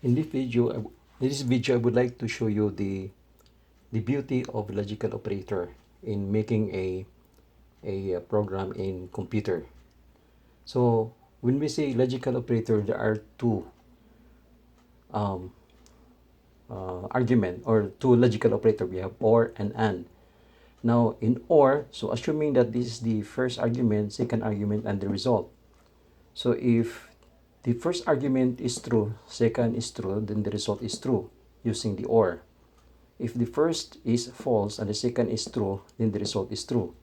In this video, I would like to show you the beauty of logical operator in making a program in computer. So when we say logical operator, there are two um, argument or two logical operator. We have OR and AND. Now in OR, so assuming that this is the first argument, second argument, and the result. So if the first argument is true, second is true, then the result is true using the OR. If the first is false and the second is true, then the result is true.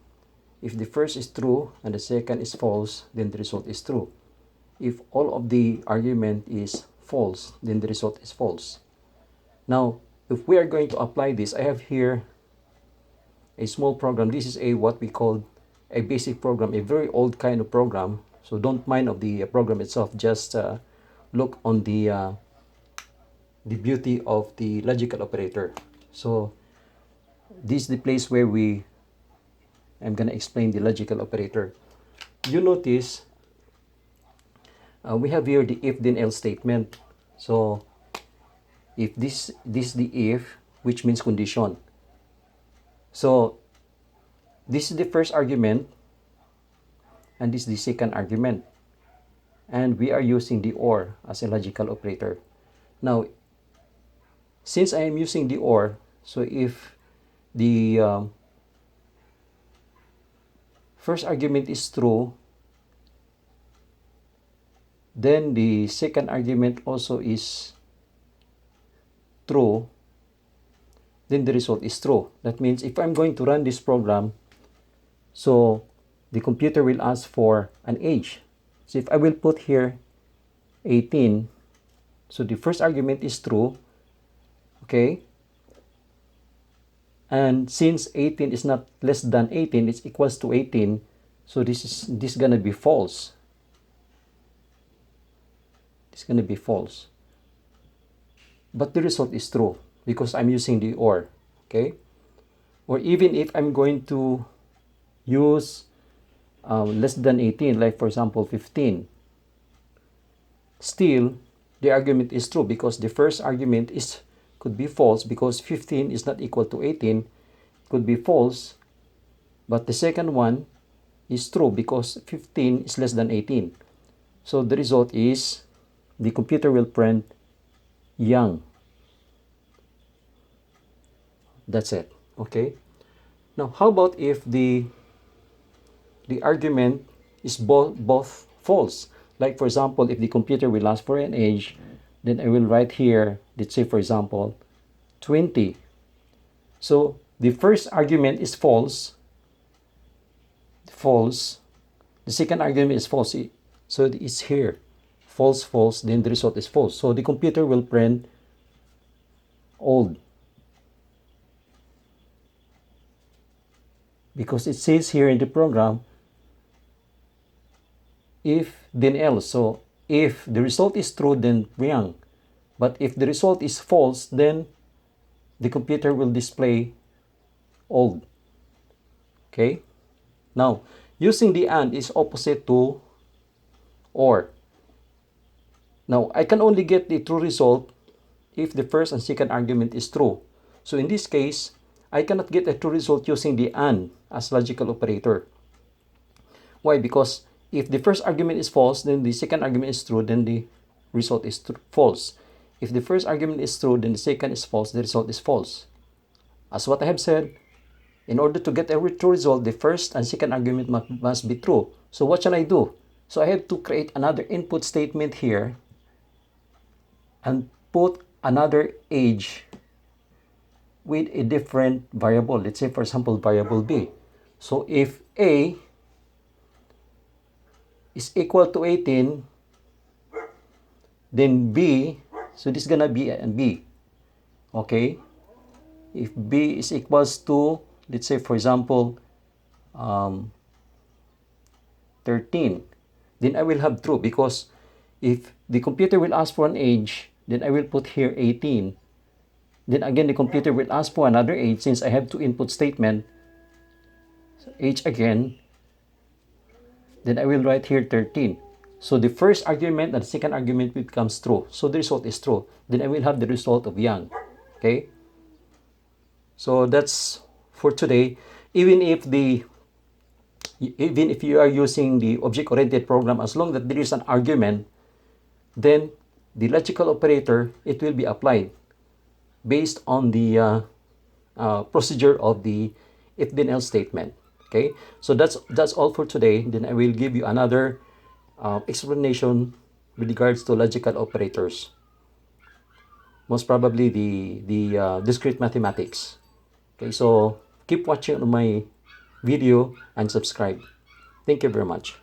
If the first is true and the second is false, then the result is true. If all of the argument is false, then the result is false. Now, if we are going to apply this, I have here a small program. This is a what we call a basic program, a very old kind of program. So don't mind of the program itself. Just look on the beauty of the logical operator. So this is the place where I'm gonna explain the logical operator. You notice we have here the if then else statement. So if this is the if, which means condition. So this is the first argument and this is the second argument, and we are using the OR as a logical operator. Now since I am using the OR, so if the first argument is true, then the second argument also is true, then the result is true. That means if I'm going to run this program, so the computer will ask for an age. So if I will put here 18, so the first argument is true, okay? And since 18 is not less than 18, it's equals to 18, so this is gonna be false. It's gonna be false. But the result is true because I'm using the OR, okay? Or even if I'm going to use less than 18, like for example 15, still the argument is true because the first argument could be false because 15 is not equal to 18, could be false, but the second one is true because 15 is less than 18. So the result is the computer will print young. That's it, okay? Now how about if the argument is both false? Like for example, if the computer will ask for an age, then I will write here, let's say for example 20. So the first argument is false, the second argument is false, so it's here false, then the result is false. So the computer will print old because it says here in the program if then else. So if the result is true, then young, but if the result is false, then the computer will display old. Okay, now using the AND is opposite to OR. Now I can only get the true result if the first and second argument is true. So in this case, I cannot get a true result using the AND as logical operator. Why? Because if the first argument is false, then the second argument is true, then the result is false. If the first argument is true, then the second is false, the result is false. As what I have said, in order to get a true result, the first and second argument must be true. So what shall I do? So I have to create another input statement here and put another age with a different variable. Let's say for example variable B. So if A is equal to 18, then B, so this is gonna be a B, okay? If B is equals to, let's say for example 13, then I will have true because if the computer will ask for an age, then I will put here 18. Then again the computer will ask for another age since I have two input statement, so age again, then I will write here 13. So the first argument and the second argument becomes true. So the result is true. Then I will have the result of Yang. Okay? So that's for today. Even if you are using the object-oriented program, as long that there is an argument, then the logical operator, it will be applied based on the procedure of the if then else statement. Okay, so that's all for today. Then I will give you another explanation with regards to logical operators, most probably the discrete mathematics. Okay, so keep watching my video and subscribe. Thank you very much.